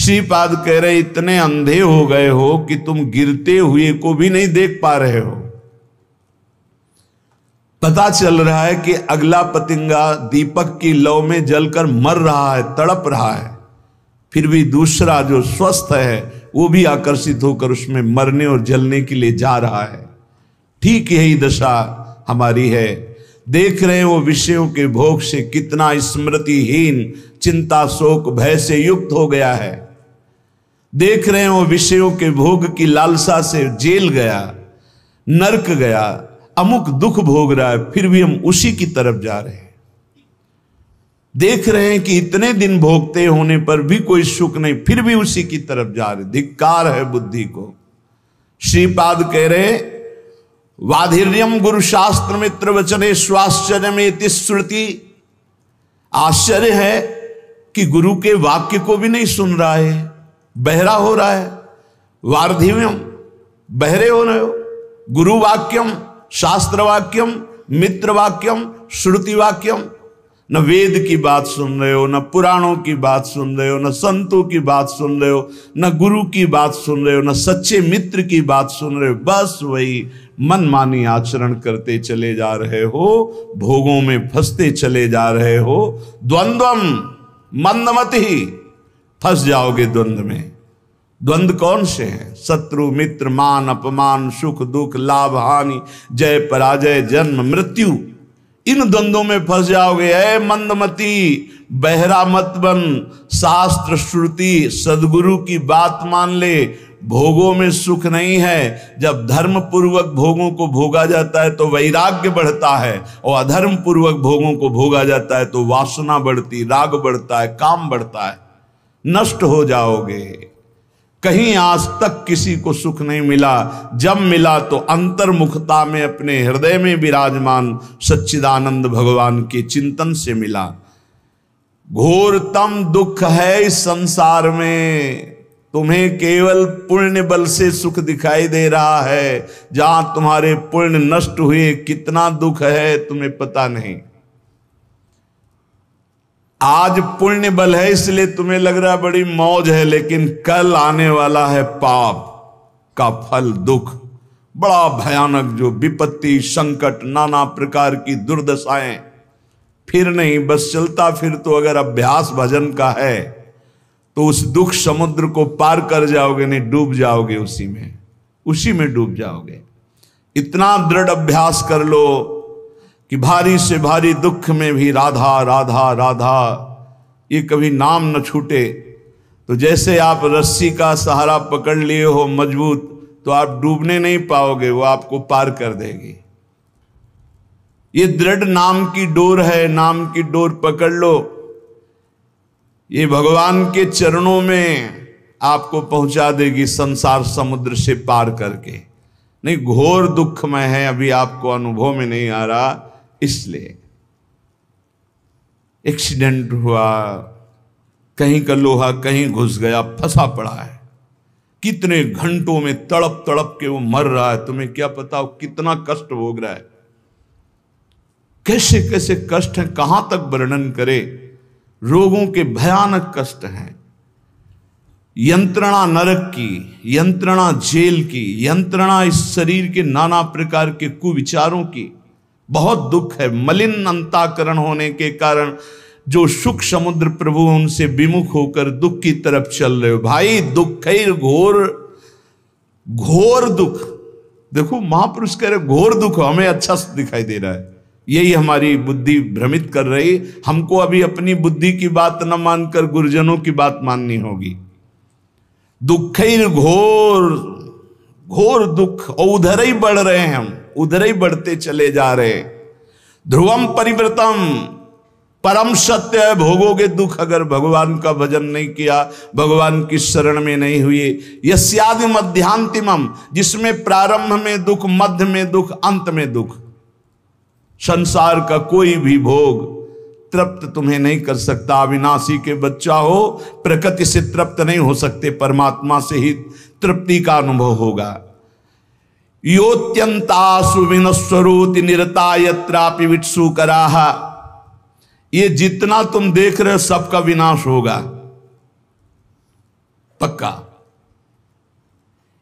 श्रीपाद कह रहे इतने अंधे हो गए हो कि तुम गिरते हुए को भी नहीं देख पा रहे हो। पता चल रहा है कि अगला पतिंगा दीपक की लौ में जलकर मर रहा है, तड़प रहा है, फिर भी दूसरा जो स्वस्थ है वो भी आकर्षित होकर उसमें मरने और जलने के लिए जा रहा है। ठीक यही दशा हमारी है। देख रहे हैं वो विषयों के भोग से कितना स्मृतिहीन, चिंता शोक भय से युक्त हो गया है। देख रहे हैं वो विषयों के भोग की लालसा से जेल गया, नरक गया, अमुक दुख भोग रहा है, फिर भी हम उसी की तरफ जा रहे हैं। देख रहे हैं कि इतने दिन भोगते होने पर भी कोई सुख नहीं, फिर भी उसी की तरफ जा रहे। धिक्कार है बुद्धि को। श्रीपाद कह रहे वाधिर्यम गुरु शास्त्र मित्र वचने स्वाश्चर्य में श्रुति। आश्चर्य है कि गुरु के वाक्य को भी नहीं सुन रहा है, बहरा हो रहा है। वार्धिव्यम, बहरे हो रहे हो। गुरु वाक्यम, शास्त्र वाक्यम, मित्र वाक्यम, श्रुति वाक्यम। न वेद की बात सुन रहे हो, न पुराणों की बात सुन रहे हो, न संतों की बात सुन रहे हो, न गुरु की बात सुन रहे हो, न सच्चे मित्र की बात सुन रहे हो। बस वही मनमानी आचरण करते चले जा रहे हो, भोगों में फंसते चले जा रहे हो। द्वंद्वम मंदमति, फंस जाओगे द्वंद्व में। द्वंद्व कौन से हैं? शत्रु मित्र, मान अपमान, सुख दुख, लाभ हानि, जय पराजय, जन्म मृत्यु। इन द्वंद्वों में फंस जाओगे। ऐ मंदमती, बहरा मत बन। शास्त्र श्रुति सदगुरु की बात मान ले। भोगों में सुख नहीं है। जब धर्म पूर्वक भोगों को भोगा जाता है तो वैराग्य बढ़ता है, और अधर्म पूर्वक भोगों को भोगा जाता है तो वासना बढ़ती, राग बढ़ता है, काम बढ़ता है। नष्ट हो जाओगे। कहीं आज तक किसी को सुख नहीं मिला। जब मिला तो अंतर्मुखता में अपने हृदय में विराजमान सच्चिदानंद भगवान के चिंतन से मिला। घोरतम दुख है इस संसार में। तुम्हें केवल पुण्य बल से सुख दिखाई दे रहा है। जहां तुम्हारे पुण्य नष्ट हुए कितना दुख है तुम्हें पता नहीं। आज पुण्य बल है इसलिए तुम्हें लग रहा है बड़ी मौज है, लेकिन कल आने वाला है पाप का फल, दुख, बड़ा भयानक, जो विपत्ति, संकट, नाना प्रकार की दुर्दशाएं। फिर नहीं, बस चलता फिर तो अगर अभ्यास भजन का है तो उस दुख समुद्र को पार कर जाओगे, नहीं डूब जाओगे उसी में डूब जाओगे। इतना दृढ़ अभ्यास कर लो कि भारी से भारी दुख में भी राधा राधा राधा ये कभी नाम न छूटे। तो जैसे आप रस्सी का सहारा पकड़ लिए हो मजबूत, तो आप डूबने नहीं पाओगे, वो आपको पार कर देगी। ये दृढ़ नाम की डोर है, नाम की डोर पकड़ लो। ये भगवान के चरणों में आपको पहुंचा देगी संसार समुद्र से पार करके। नहीं, घोर दुख में है, अभी आपको अनुभव में नहीं आ रहा। इसलिए एक्सीडेंट हुआ, कहीं का लोहा कहीं घुस गया, फंसा पड़ा है, कितने घंटों में तड़प तड़प के वो मर रहा है। तुम्हें क्या पता वो कितना कष्ट भोग रहा है, कैसे कैसे कष्ट हैं, कहां तक वर्णन करे। रोगों के भयानक कष्ट हैं, यंत्रणा नरक की, यंत्रणा जेल की, यंत्रणा इस शरीर के नाना प्रकार के कुविचारों की। बहुत दुख है। मलिन अंताकरण होने के कारण जो सुख समुद्र प्रभु उनसे विमुख होकर दुख की तरफ चल रहे हो। भाई दुख है, घोर घोर दुख। देखो महापुरुष कह रहे घोर दुख, हमें अच्छा दिखाई दे रहा है। यही हमारी बुद्धि भ्रमित कर रही। हमको अभी अपनी बुद्धि की बात न मानकर गुरुजनों की बात माननी होगी। दुख घोर घोर दुख, और उधर ही बढ़ रहे हैं हम, उधर ही बढ़ते चले जा रहे। ध्रुवम परिव्रतम, परम सत्य है, भोगोगे दुख अगर भगवान का भजन नहीं किया, भगवान की शरण में नहीं हुए। यस्यादि मध्यांतिमम, जिसमें प्रारंभ में दुख, मध्य में दुख, अंत में दुख। संसार का कोई भी भोग तृप्त तुम्हें नहीं कर सकता। अविनाशी के बच्चा हो, प्रकृति से तृप्त नहीं हो सकते, परमात्मा से ही तृप्ति का अनुभव होगा। योत्यंतासु विनस्वरोति निरता यत्रापि वित्सु कराह। ये जितना तुम देख रहे हो सबका विनाश होगा। पक्का।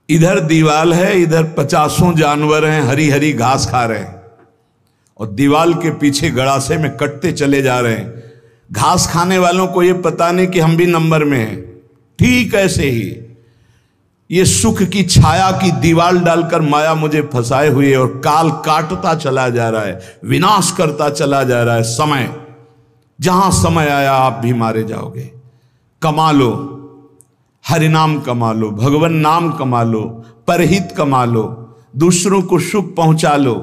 इधर दीवाल है, इधर 50 जानवर हैं, हरी हरी घास खा रहे हैं, और दीवाल के पीछे गड़ासे में कटते चले जा रहे हैं। घास खाने वालों को यह पता नहीं कि हम भी नंबर में हैं। ठीक ऐसे ही ये सुख की छाया की दीवाल डालकर माया मुझे फंसाए हुए और काल काटता चला जा रहा है, विनाश करता चला जा रहा है। समय, जहां समय आया आप भी मारे जाओगे। कमा लो, हरिनाम कमा लो, भगवान नाम कमा लो, परहित कमा लो, दूसरों को सुख पहुंचा लो,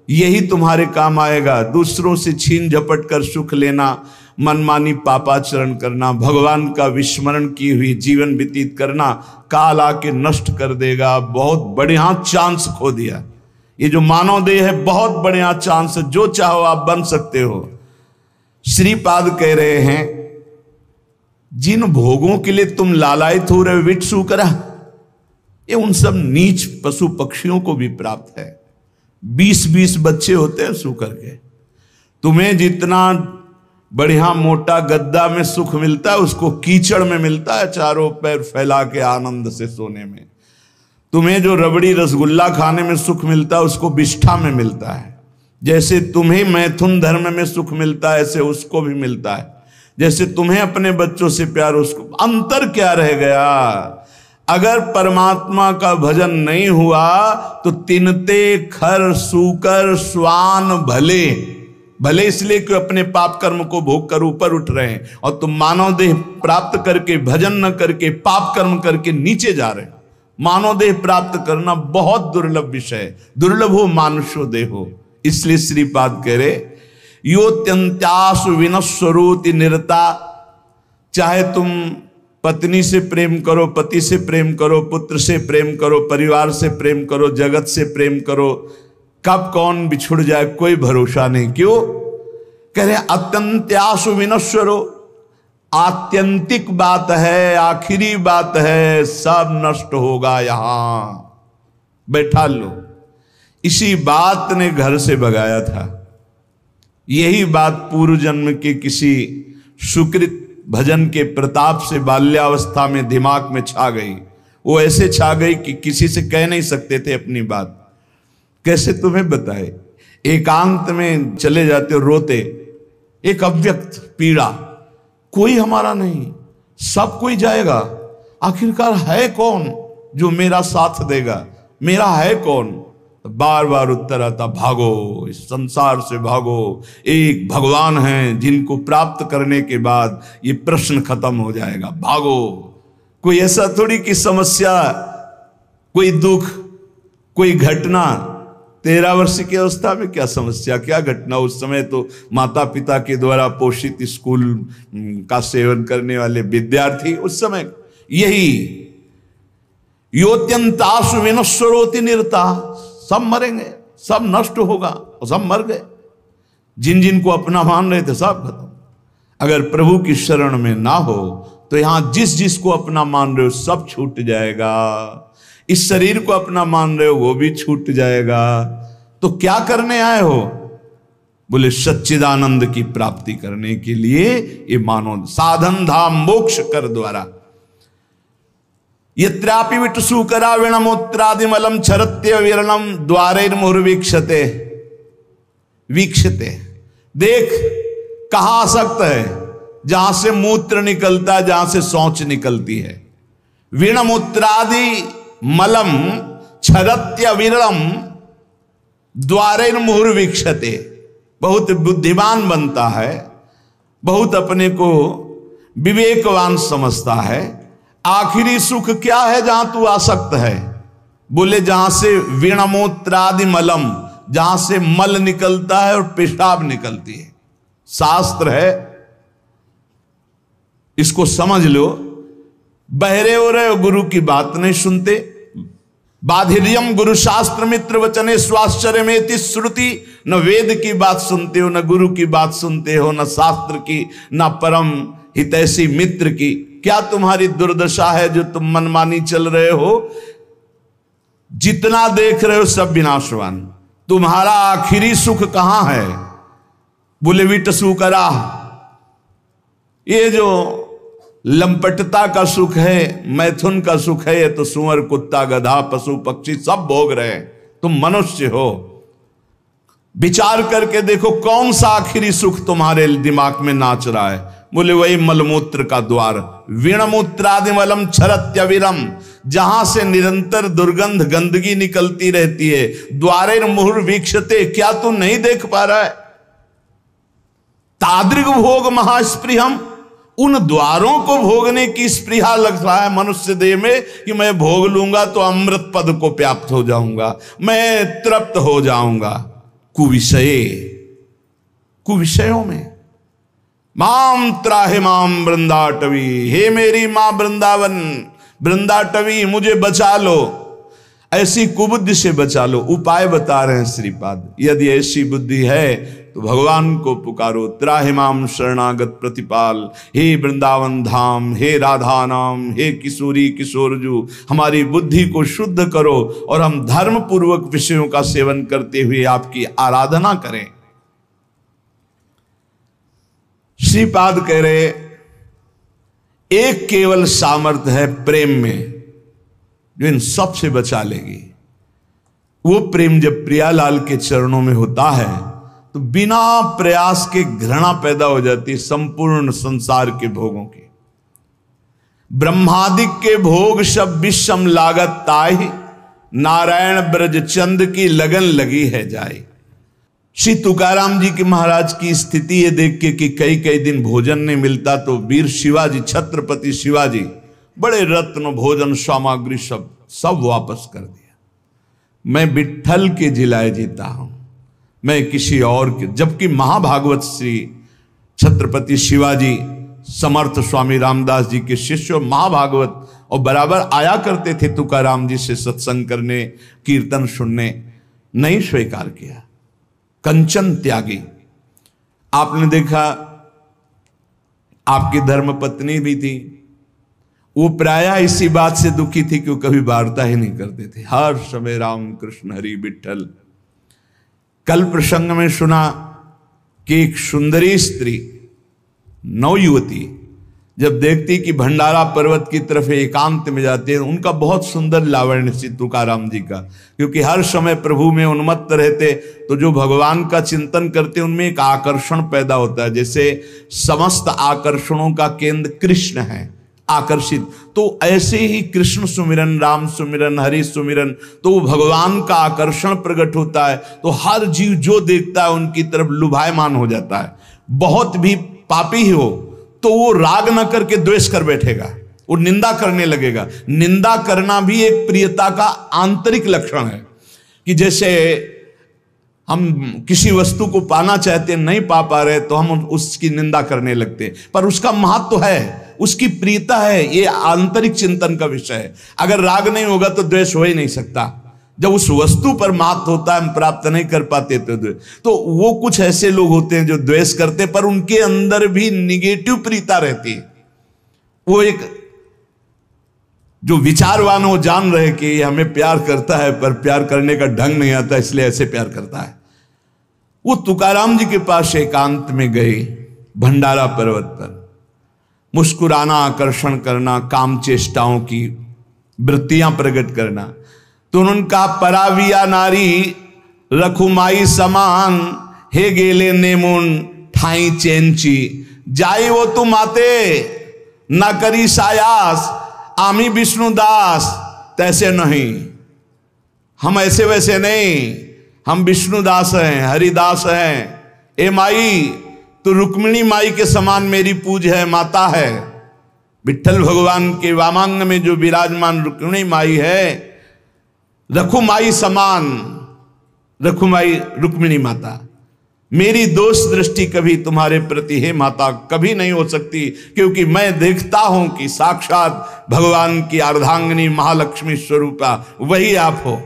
यही तुम्हारे काम आएगा। दूसरों से छीन झपट कर सुख लेना, मनमानी पापाचरण करना, भगवान का विस्मरण की हुई जीवन व्यतीत करना, काल आके नष्ट कर देगा। बहुत बढ़िया चांस खो दिया। ये जो मानव देह है बहुत बढ़िया चांस है, जो चाहो आप बन सकते हो। श्रीपाद कह रहे हैं जिन भोगों के लिए तुम लालायित हो रहे हो विट सूकरा, ये उन सब नीच पशु पक्षियों को भी प्राप्त है। 20-20 बच्चे होते हैं सूकर के। तुम्हें जितना बढ़िया मोटा गद्दा में सुख मिलता है उसको कीचड़ में मिलता है, चारों पैर फैला के आनंद से सोने में। तुम्हें जो रबड़ी रसगुल्ला खाने में सुख मिलता है उसको विष्ठा में मिलता है। जैसे तुम्हें मैथुन धर्म में सुख मिलता है ऐसे उसको भी मिलता है। जैसे तुम्हें अपने बच्चों से प्यार, उसको अंतर क्या रह गया? अगर परमात्मा का भजन नहीं हुआ तो तिनते खर सूकर स्वान भले, भले इसलिए कि अपने पाप कर्म को भोग कर ऊपर उठ रहे हैं, और तुम मानव देह प्राप्त करके भजन न करके पाप कर्म करके नीचे जा रहे हो। मानव देह प्राप्त करना बहुत दुर्लभ विषय है। दुर्लभ हो मानुषो देहो। इसलिए श्रीपाद कह रहे योत्यंत्यासु विनस्वरोति निरता। चाहे तुम पत्नी से प्रेम करो, पति से प्रेम करो, पुत्र से प्रेम करो, परिवार से प्रेम करो, जगत से प्रेम करो, कब कौन बिछुड़ जाए कोई भरोसा नहीं। क्यों कह रहे अत्यंत्यासु विनश्वरो, आत्यंतिक बात है, आखिरी बात है, सब नष्ट होगा। यहां बैठा लो। इसी बात ने घर से भगाया था। यही बात पूर्व जन्म के किसी सुकृत भजन के प्रताप से बाल्यावस्था में दिमाग में छा गई। वो ऐसे छा गई कि किसी से कह नहीं सकते थे अपनी बात। कैसे तुम्हें बताए? एकांत में चले जाते हो रोते, एक अव्यक्त पीड़ा, कोई हमारा नहीं, सब कोई जाएगा, आखिरकार है कौन जो मेरा साथ देगा? मेरा है कौन? बार बार उत्तर आता भागो, इस संसार से भागो। एक भगवान हैं जिनको प्राप्त करने के बाद ये प्रश्न खत्म हो जाएगा। भागो। कोई ऐसा थोड़ी कि समस्या, कोई दुख, कोई घटना। 13 वर्ष की अवस्था में क्या समस्या, क्या घटना? उस समय तो माता पिता के द्वारा पोषित स्कूल का सेवन करने वाले विद्यार्थी। उस समय यही योत्यंतासु विनश्वरोति निरता। सब मरेंगे, सब नष्ट होगा, और सब मर गए। जिन जिन को अपना मान रहे थे सब खत्म। अगर प्रभु की शरण में ना हो तो यहां जिस जिस को अपना मान रहे हो सब छूट जाएगा। इस शरीर को अपना मान रहे हो वो भी छूट जाएगा। तो क्या करने आए हो? बोले सच्चिदानंद की प्राप्ति करने के लिए ये मानो साधन धाम मोक्ष कर द्वारा। यत्रापि विटसूकरा विणमूत्रादिमलम छरत्य विरलम द्वारैर्मुहुर्वीक्षते। वीक्षते, देख कहां आसक्त है? जहां से मूत्र निकलता है, जहां से शौच निकलती है। विणमूत्रादि मलम छरत्य विरलम द्वारैर्मुहुर्वीक्षते। बहुत बुद्धिमान बनता है, बहुत अपने को विवेकवान समझता है। आखिरी सुख क्या है जहां तू आसक्त है? बोले जहां से विणमूत्रादि मलम, जहां से मल निकलता है और पेशाब निकलती है। शास्त्र है, इसको समझ लो। बहरे हो रहे हो, गुरु की बात नहीं सुनते। बाधिर्यम गुरु शास्त्र मित्र वचने स्वाश्चर्य में श्रुति। न वेद की बात सुनते हो, न गुरु की बात सुनते हो, न शास्त्र की, न परम हितैषी मित्र की। क्या तुम्हारी दुर्दशा है जो तुम मनमानी चल रहे हो? जितना देख रहे हो सब विनाशवान। तुम्हारा आखिरी सुख कहां है? बोले विटसूकरा। ये जो लंपटता का सुख है, मैथुन का सुख है, ये तो सुअर कुत्ता गधा पशु पक्षी सब भोग रहे हैं, तुम मनुष्य हो। विचार करके देखो कौन सा आखिरी सुख तुम्हारे दिमाग में नाच रहा है। बोले वही मलमूत्र का द्वार, वीणमूत्रादिमलम छरत्यविरम, जहां से निरंतर दुर्गंध गंदगी निकलती रहती है। द्वारे मुहुर वीक्षते, क्या तू नहीं देख पा रहा है? तादृग भोग महास्पृहम, उन द्वारों को भोगने की स्पृहा लग रहा है मनुष्य देह में कि मैं भोग लूंगा तो अमृत पद को प्राप्त हो जाऊंगा, मैं तृप्त हो जाऊंगा। कुविषयों में माम त्राहे माम वृंदाटवी, हे मेरी मां वृंदावन वृंदाटवी, मुझे बचा लो, ऐसी कुबुद्धि से बचा लो। उपाय बता रहे हैं श्रीपाद, यदि ऐसी बुद्धि है तो भगवान को पुकारो। त्राहिमाम शरणागत प्रतिपाल, हे वृंदावन धाम, हे राधा नाम, हे किशोरी किशोरजू, हमारी बुद्धि को शुद्ध करो और हम धर्म पूर्वक विषयों का सेवन करते हुए आपकी आराधना करें। श्रीपाद कह रहे एक केवल सामर्थ्य है प्रेम में जो इन सब से बचा लेगी। वो प्रेम जब प्रियालाल के चरणों में होता है तो बिना प्रयास के घृणा पैदा हो जाती है संपूर्ण संसार के भोगों की। ब्रह्मादिक के भोग सब विषम लागत ताहि, नारायण ब्रज चंद की लगन लगी है जाए। श्री तुकाराम जी के महाराज की स्थिति ये देख के कि कई कई दिन भोजन नहीं मिलता तो वीर शिवाजी, छत्रपति शिवाजी, बड़े रत्न भोजन सामग्री सब वापस कर दिया। मैं विट्ठल के जिलाए जीता हूं, मैं किसी और के। जबकि महाभागवत श्री छत्रपति शिवाजी समर्थ स्वामी रामदास जी के शिष्य महाभागवत और बराबर आया करते थे तुकाराम जी से सत्संग करने, कीर्तन सुनने, नहीं स्वीकार किया। कंचन त्यागी। आपने देखा आपकी धर्म पत्नी भी थी, वो प्रायः इसी बात से दुखी थी कि वो कभी वार्ता ही नहीं करते थे, हर समय राम कृष्ण हरि विठ्ठल। कल प्रसंग में सुना कि एक सुंदरी स्त्री, नवयुवती, जब देखती कि भंडारा पर्वत की तरफ एकांत में जाते हैं, उनका बहुत सुंदर लावण्य श्री तुकाराम जी का, क्योंकि हर समय प्रभु में उन्मत्त रहते, तो जो भगवान का चिंतन करते उनमें एक आकर्षण पैदा होता है। जैसे समस्त आकर्षणों का केंद्र कृष्ण है, आकर्षित, तो ऐसे ही कृष्ण सुमिरन, राम सुमिरन, हरि सुमिरन, तो वो भगवान का आकर्षण प्रकट होता है। तो हर जीव जो देखता है उनकी तरफ लुभायमान हो जाता है। बहुत भी पापी ही हो तो वो राग न करके द्वेष कर बैठेगा, वो निंदा करने लगेगा। निंदा करना भी एक प्रियता का आंतरिक लक्षण है कि जैसे हम किसी वस्तु को पाना चाहते हैं, नहीं पा रहे तो हम उसकी निंदा करने लगते हैं, पर उसका महत्व है, उसकी प्रियता है, ये आंतरिक चिंतन का विषय है। अगर राग नहीं होगा तो द्वेष हो ही नहीं सकता। जब उस वस्तु पर महत्व होता है, हम प्राप्त नहीं कर पाते तो वो कुछ ऐसे लोग होते हैं जो द्वेष करते, पर उनके अंदर भी निगेटिव प्रियता रहती है। वो एक जो विचारवान हो जान रहे कि हमें प्यार करता है, पर प्यार करने का ढंग नहीं आता, इसलिए ऐसे प्यार करता है। वो तुकाराम जी के पास एकांत में गए, भंडारा पर्वत पर, मुस्कुराना, आकर्षण करना, काम चेष्टाओं की वृत्तियां प्रकट करना। तो उन्होंने कहा, पराविया नारी रखुमाई समान, हे गेले नेमुन ठाई चेंची, जाई वो तुम आते ना करी सायास, आमी विष्णुदास तैसे नहीं। हम ऐसे वैसे नहीं, हम विष्णुदास हैं, हरिदास हैं। ए माई, तो रुक्मिणी माई के समान मेरी पूज है, माता है। विठ्ठल भगवान के वामांग में जो विराजमान रुक्मिणी माई है, रखुमाई समान, रखुमाई रुक्मिणी माता, मेरी दोष दृष्टि कभी तुम्हारे प्रति हे माता कभी नहीं हो सकती, क्योंकि मैं देखता हूं कि साक्षात भगवान की अर्धांगिनी महालक्ष्मी स्वरूपा वही आप हो।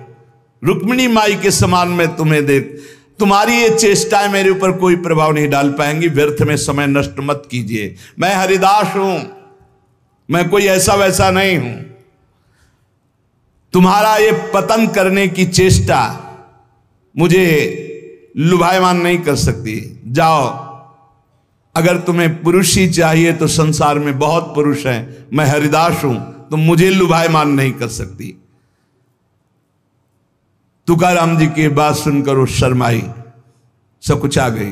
रुक्मिणी माई के समान मैं तुम्हें देख, तुम्हारी ये चेष्टाएं मेरे ऊपर कोई प्रभाव नहीं डाल पाएंगी, व्यर्थ में समय नष्ट मत कीजिए। मैं हरिदास हूं, मैं कोई ऐसा वैसा नहीं हूं। तुम्हारा ये पतन करने की चेष्टा मुझे लुभायमान नहीं कर सकती। जाओ, अगर तुम्हें पुरुष ही चाहिए तो संसार में बहुत पुरुष हैं, मैं हरिदास हूं, तुम मुझे लुभायमान नहीं कर सकती। तुकाराम जी की बात सुनकर वो शर्माई, सकुचा गई।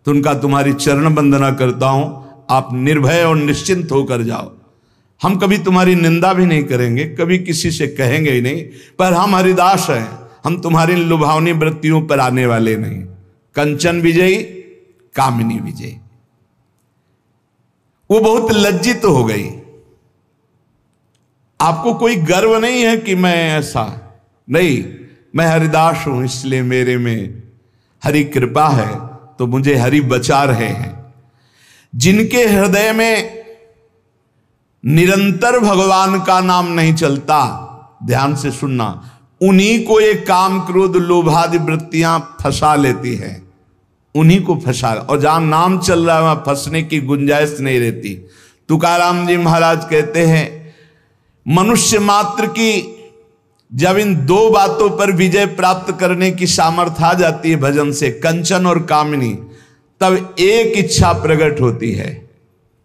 तो उनका तुम्हारी चरण वंदना करता हूं, आप निर्भय और निश्चिंत होकर जाओ। हम कभी तुम्हारी निंदा भी नहीं करेंगे, कभी किसी से कहेंगे ही नहीं, पर हम हरिदास हैं, हम तुम्हारी लुभावनी वृत्तियों पर आने वाले नहीं। कंचन विजयी, कामिनी विजयी। वो बहुत लज्जित हो गई। आपको कोई गर्व नहीं है कि मैं ऐसा नहीं, मैं हरिदास हूं, इसलिए मेरे में हरि कृपा है, तो मुझे हरि बचा रहे हैं। जिनके हृदय में निरंतर भगवान का नाम नहीं चलता, ध्यान से सुनना, उन्हीं को ये काम क्रोध लोभादि वृत्तियां फंसा लेती है, उन्हीं को फंसा। और जहां नाम चल रहा है वहां फंसने की गुंजाइश नहीं रहती। तुकाराम जी महाराज कहते हैं, मनुष्य मात्र की जब इन दो बातों पर विजय प्राप्त करने की सामर्थ्य आ जाती है भजन से, कंचन और कामिनी, तब एक इच्छा प्रकट होती है,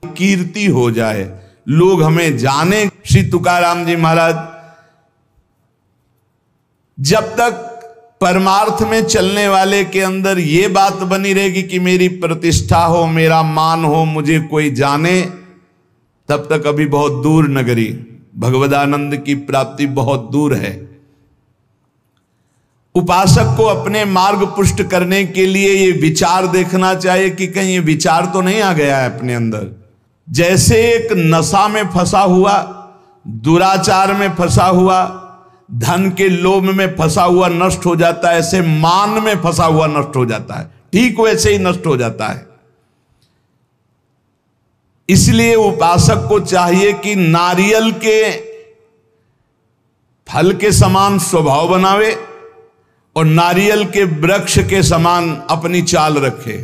कीर्ति हो जाए, लोग हमें जाने। श्री तुकाराम जी महाराज जब तक परमार्थ में चलने वाले के अंदर ये बात बनी रहेगी कि मेरी प्रतिष्ठा हो, मेरा मान हो, मुझे कोई जाने, तब तक अभी बहुत दूर नगरी, भगवदानंद की प्राप्ति बहुत दूर है। उपासक को अपने मार्ग पुष्ट करने के लिए ये विचार देखना चाहिए कि कहीं ये विचार तो नहीं आ गया है अपने अंदर। जैसे एक नशा में फंसा हुआ, दुराचार में फंसा हुआ, धन के लोभ में फंसा हुआ नष्ट हो जाता है, ऐसे मान में फंसा हुआ नष्ट हो जाता है, ठीक वैसे ही नष्ट हो जाता है। इसलिए उपासक को चाहिए कि नारियल के फल के समान स्वभाव बनावे और नारियल के वृक्ष के समान अपनी चाल रखे,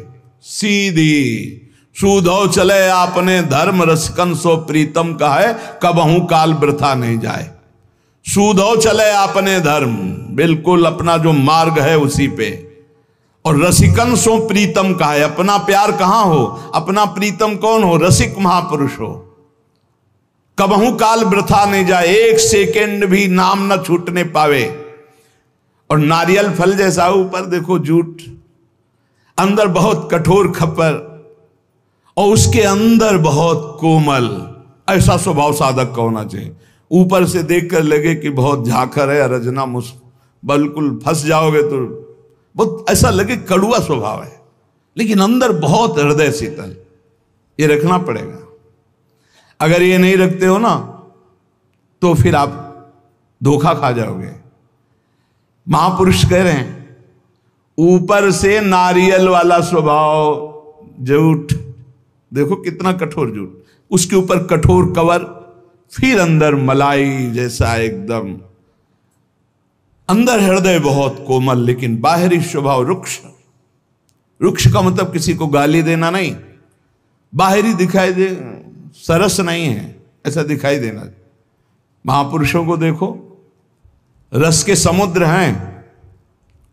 सीधी। सूधो चले आपने धर्म रसकन सो प्रीतम का है, कबहू काल वृथा नहीं जाए। सूधो चले आपने धर्म, बिल्कुल अपना जो मार्ग है उसी पे। और रसिकन सो प्रीतम का है, अपना प्यार कहां हो, अपना प्रीतम कौन हो, रसिक महापुरुष हो। कबहू काल वृथा नहीं जाए, एक सेकेंड भी नाम न छूटने पावे। और नारियल फल जैसा, ऊपर देखो जूट, अंदर बहुत कठोर खप्पर, और उसके अंदर बहुत कोमल। ऐसा स्वभाव साधक का होना चाहिए। ऊपर से देखकर लगे कि बहुत झाखर है, रजना बिल्कुल फंस जाओगे तो बहुत ऐसा लगे कड़ुआ स्वभाव है, लेकिन अंदर बहुत हृदय शीतल। ये रखना पड़ेगा। अगर ये नहीं रखते हो ना तो फिर आप धोखा खा जाओगे। महापुरुष कह रहे हैं, ऊपर से नारियल वाला स्वभाव, जूट देखो कितना कठोर जूट, उसके ऊपर कठोर कवर, फिर अंदर मलाई जैसा एकदम, अंदर हृदय बहुत कोमल, लेकिन बाहरी स्वभाव रुक्ष। रुक्ष का मतलब किसी को गाली देना नहीं, बाहरी दिखाई दे, सरस नहीं है, ऐसा दिखाई देना। महापुरुषों को देखो, रस के समुद्र हैं,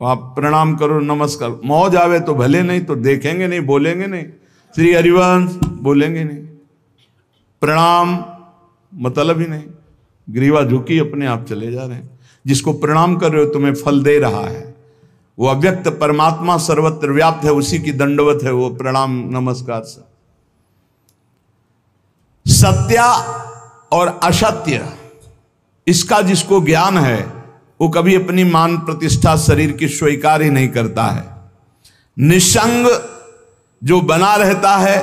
आप प्रणाम करो, नमस्कार, मौज आवे तो भले, नहीं तो देखेंगे नहीं, बोलेंगे नहीं, श्री हरिवंश बोलेंगे नहीं, प्रणाम मतलब ही नहीं, ग्रीवा झुकी अपने आप चले जा रहे हैं। जिसको प्रणाम कर रहे हो तुम्हें फल दे रहा है, वो अव्यक्त परमात्मा सर्वत्र व्याप्त है, उसी की दंडवत है वो प्रणाम नमस्कार से। सत्य और असत्य, इसका जिसको ज्ञान है वो कभी अपनी मान प्रतिष्ठा शरीर की स्वीकार ही नहीं करता है। निसंग जो बना रहता है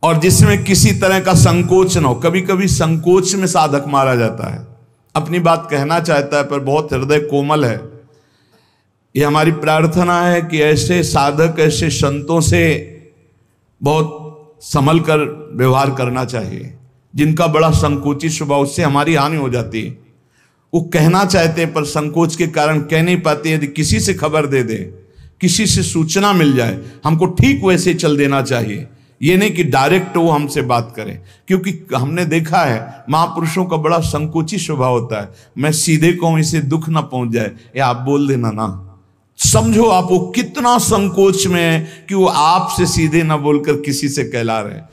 और जिसमें किसी तरह का संकोच न हो। कभी कभी संकोच में साधक मारा जाता है, अपनी बात कहना चाहता है पर बहुत हृदय कोमल है। ये हमारी प्रार्थना है कि ऐसे साधक, ऐसे संतों से बहुत संभल कर व्यवहार करना चाहिए, जिनका बड़ा संकोची स्वभाव, उससे हमारी हानि हो जाती है। वो कहना चाहते हैं पर संकोच के कारण कह नहीं पाते। यदि किसी से खबर दे दे, किसी से सूचना मिल जाए, हमको ठीक वैसे चल देना चाहिए। ये नहीं कि डायरेक्ट वो हमसे बात करें, क्योंकि हमने देखा है महापुरुषों का बड़ा संकोची स्वभाव होता है। मैं सीधे कहूं इसे दुख ना पहुंच जाए, या आप बोल देना ना, समझो आप वो कितना संकोच में है कि वो आपसे सीधे ना बोलकर किसी से कहला रहे हैं।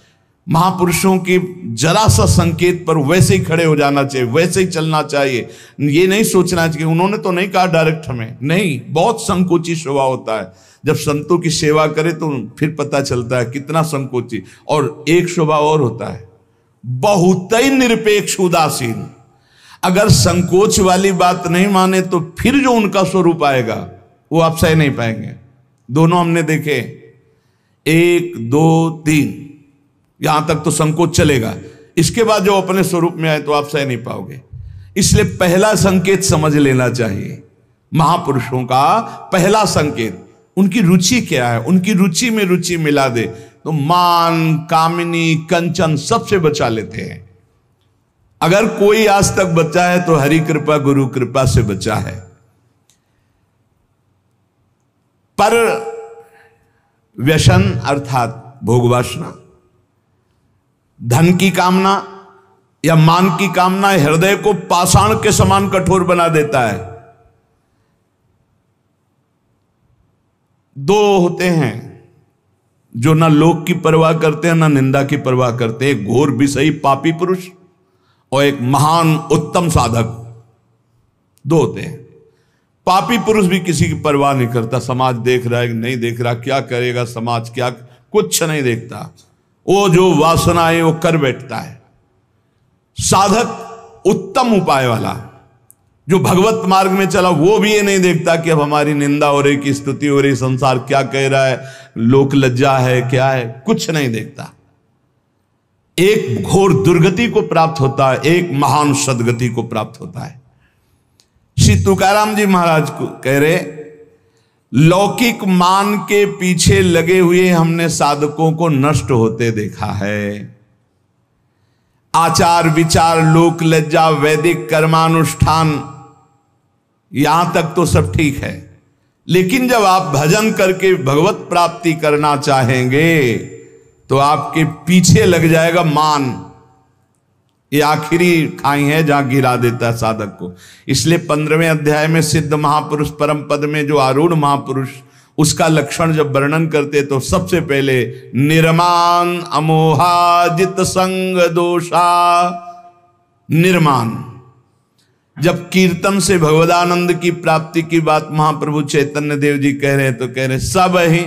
महापुरुषों के जरा सा संकेत पर वैसे ही खड़े हो जाना चाहिए, वैसे ही चलना चाहिए। ये नहीं सोचना चाहिए उन्होंने तो नहीं कहा डायरेक्ट हमें, नहीं, बहुत संकोची स्वभाव होता है। जब संतों की सेवा करे तो फिर पता चलता है कितना संकोची। और एक स्वभाव और होता है, बहुत ही निरपेक्ष उदासीन। अगर संकोच वाली बात नहीं माने तो फिर जो उनका स्वरूप आएगा वो आप सह नहीं पाएंगे। दोनों हमने देखे, 1 2 3, यहां तक तो संकोच चलेगा। इसके बाद जो अपने स्वरूप में आए तो आप सह नहीं पाओगे। इसलिए पहला संकेत समझ लेना चाहिए। महापुरुषों का पहला संकेत, उनकी रुचि क्या है, उनकी रुचि में रुचि मिला दे तो मान, कामिनी, कंचन सबसे बचा लेते हैं। अगर कोई आज तक बचा है तो हरि कृपा गुरु कृपा से बचा है। पर व्यसन अर्थात भोग वासना, धन की कामना या मान की कामना हृदय को पाषाण के समान कठोर बना देता है। 2 होते हैं जो ना लोक की परवाह करते हैं ना निंदा की परवाह करते हैं, एक घोर विषयी पापी पुरुष और एक महान उत्तम साधक। 2 होते हैं। पापी पुरुष भी किसी की परवाह नहीं करता, समाज देख रहा है कि नहीं देख रहा, क्या करेगा समाज, क्या, कुछ नहीं देखता, वो जो वासना है वो कर बैठता है। साधक उत्तम उपाय वाला जो भगवत मार्ग में चला वो भी ये नहीं देखता कि अब हमारी निंदा हो रही, की स्तुति हो रही, संसार क्या कह रहा है, लोक लज्जा है, क्या है, कुछ नहीं देखता। एक घोर दुर्गति को प्राप्त होता है, एक महान सदगति को प्राप्त होता है। श्री तुकाराम जी महाराज को कह रहे, लौकिक मान के पीछे लगे हुए हमने साधकों को नष्ट होते देखा है। आचार विचार, लोक लज्जा, वैदिक कर्मानुष्ठान, यहां तक तो सब ठीक है, लेकिन जब आप भजन करके भगवत प्राप्ति करना चाहेंगे तो आपके पीछे लग जाएगा मान। ये आखिरी खाई है जहां गिरा देता है साधक को। इसलिए 15वें अध्याय में सिद्ध महापुरुष परम पद में जो आरूढ़ महापुरुष, उसका लक्षण जब वर्णन करते तो सबसे पहले निर्माण अमोहाजित संग दोषा। निर्माण, जब कीर्तन से भगवदानंद की प्राप्ति की बात महाप्रभु चैतन्य देव जी कह रहे हैं तो कह रहे सब ही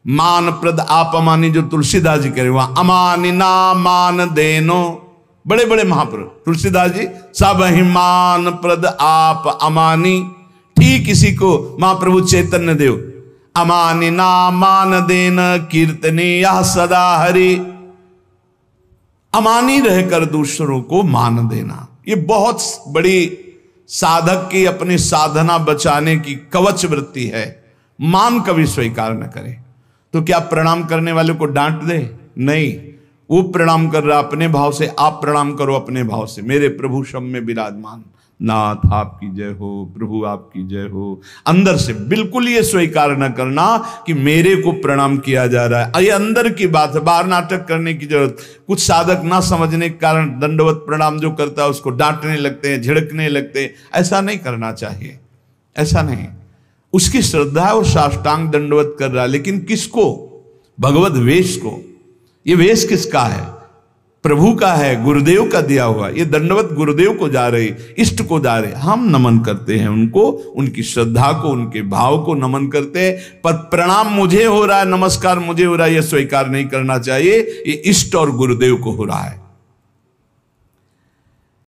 मान प्रद आप अमानी, जो तुलसीदास जी कह रहे वहां अमानी ना मान देनो, बड़े बड़े महापुरुष तुलसीदास जी, सब ही मान प्रद आप अमानी। ठीक इसी को महाप्रभु चैतन्य देव अमानी ना मान देन कीर्तनी यह सदा हरि। अमानी रहकर दूसरों को मान देना, ये बहुत बड़ी साधक की अपनी साधना बचाने की कवच वृत्ति है। मान कभी स्वीकार न करे। तो क्या प्रणाम करने वाले को डांट दे? नहीं, वो प्रणाम कर रहा अपने भाव से, आप प्रणाम करो अपने भाव से। मेरे प्रभु शम में विराजमान नाथ आपकी जय हो, प्रभु आपकी जय हो। अंदर से बिल्कुल ये स्वीकार न करना कि मेरे को प्रणाम किया जा रहा है। ये अंदर की बात है, बाहर नाटक करने की जरूरत। कुछ साधक ना समझने के कारण दंडवत प्रणाम जो करता है उसको डांटने लगते हैं, झिड़कने लगते हैं। ऐसा नहीं करना चाहिए, ऐसा नहीं। उसकी श्रद्धा और साष्टांग दंडवत कर रहा है, लेकिन किसको? भगवत वेश को। ये वेश किसका है? प्रभु का है, गुरुदेव का दिया हुआ। ये दंडवत गुरुदेव को जा रही, इष्ट को जा रहे। हम नमन करते हैं उनको, उनकी श्रद्धा को, उनके भाव को नमन करते हैं। पर प्रणाम मुझे हो रहा है, नमस्कार मुझे हो रहा है, यह स्वीकार नहीं करना चाहिए। ये इष्ट और गुरुदेव को हो रहा है।